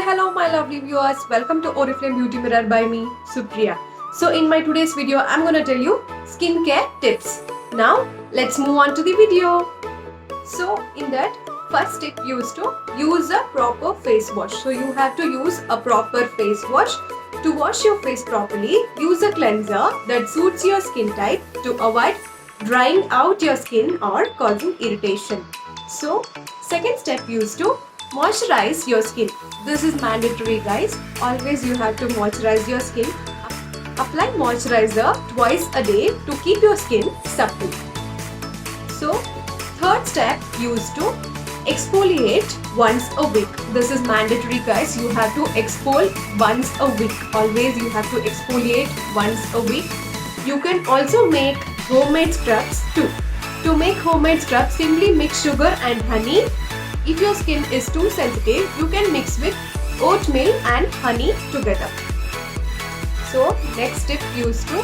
hello my lovely viewers. Welcome to Oriflame Beauty Mirror by me, Supriya. So in my today's video, I'm gonna tell you skincare tips. Now let's move on to the video. So in that, first tip is to use a proper face wash. So you have to use a proper face wash. To wash your face properly, use a cleanser that suits your skin type to avoid drying out your skin or causing irritation. So second step is to moisturize your skin. This is mandatory, guys. Always you have to moisturize your skin. Apply moisturizer twice a day to keep your skin supple. So third step is to exfoliate once a week. This is mandatory, guys. You have to exfoliate once a week. Always you have to exfoliate once a week. You can also make homemade scrubs too. To make homemade scrubs, simply mix sugar and honey. If your skin is too sensitive, you can mix with oatmeal and honey together. So next tip is to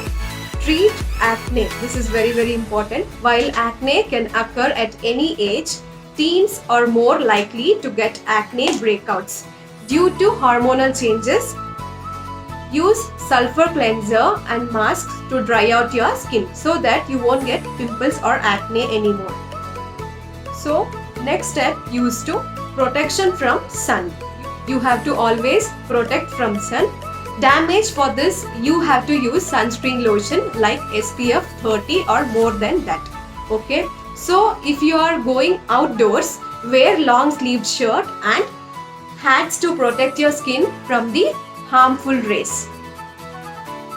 treat acne. This is very important. While acne can occur at any age, teens are more likely to get acne breakouts due to hormonal changes. Use sulfur cleanser and masks to dry out your skin so that you won't get pimples or acne anymore. So next step is to protection from sun. You have to always protect from sun. Damage for this, you have to use sunscreen lotion like SPF 30 or more than that. Okay. So if you are going outdoors, wear long sleeved shirt and hats to protect your skin from the harmful rays.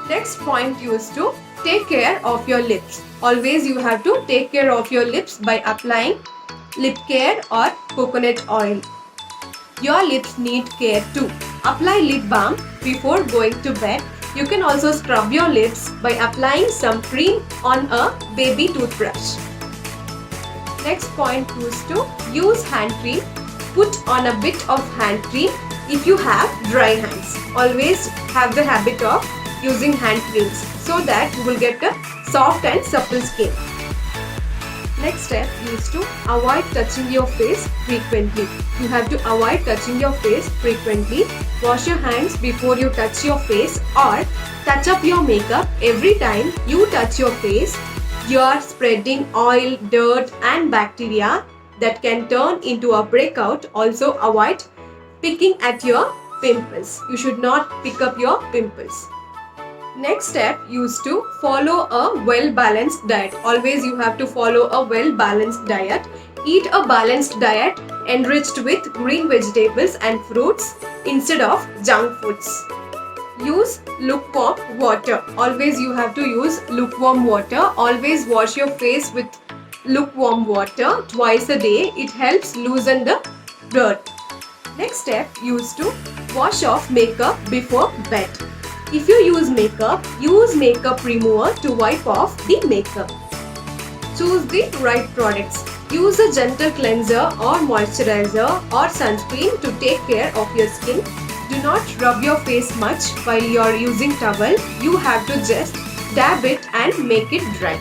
Next point is to take care of your lips. Always you have to take care of your lips by applying lip care or coconut oil. Your lips need care too. Apply lip balm before going to bed. You can also scrub your lips by applying some cream on a baby toothbrush. Next point is to use hand cream. Put on a bit of hand cream if you have dry hands. Always have the habit of using hand creams so that you will get a soft and supple skin. Next step is to avoid touching your face frequently. You have to avoid touching your face frequently. Wash your hands before you touch your face or touch up your makeup. Every time you touch your face, you are spreading oil, dirt and bacteria that can turn into a breakout. Also avoid picking at your pimples. You should not pick up your pimples. Next step is to follow a well-balanced diet. Always you have to follow a well-balanced diet. Eat a balanced diet enriched with green vegetables and fruits instead of junk foods. Use lukewarm water. Always you have to use lukewarm water. Always wash your face with lukewarm water twice a day. It helps loosen the dirt. Next step is to wash off makeup before bed. If you use makeup remover to wipe off the makeup. Choose the right products. Use a gentle cleanser or moisturizer or sunscreen to take care of your skin. Do not rub your face much while you are using towel. You have to just dab it and make it dry.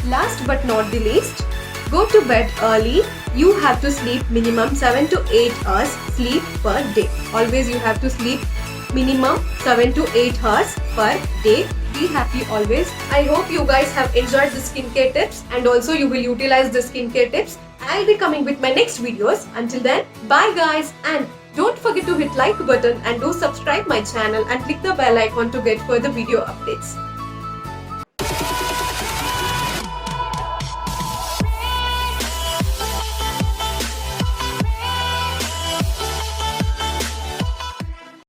Last but not the least, go to bed early. You have to sleep minimum 7 to 8 hours sleep per day. Always you have to sleep minimum 7 to 8 hours per day. Be happy always. I hope you guys have enjoyed the skincare tips and also you will utilize the skincare tips. I'll be coming with my next videos. Until then, bye guys, and don't forget to hit like button and do subscribe my channel and click the bell icon to get further video updates.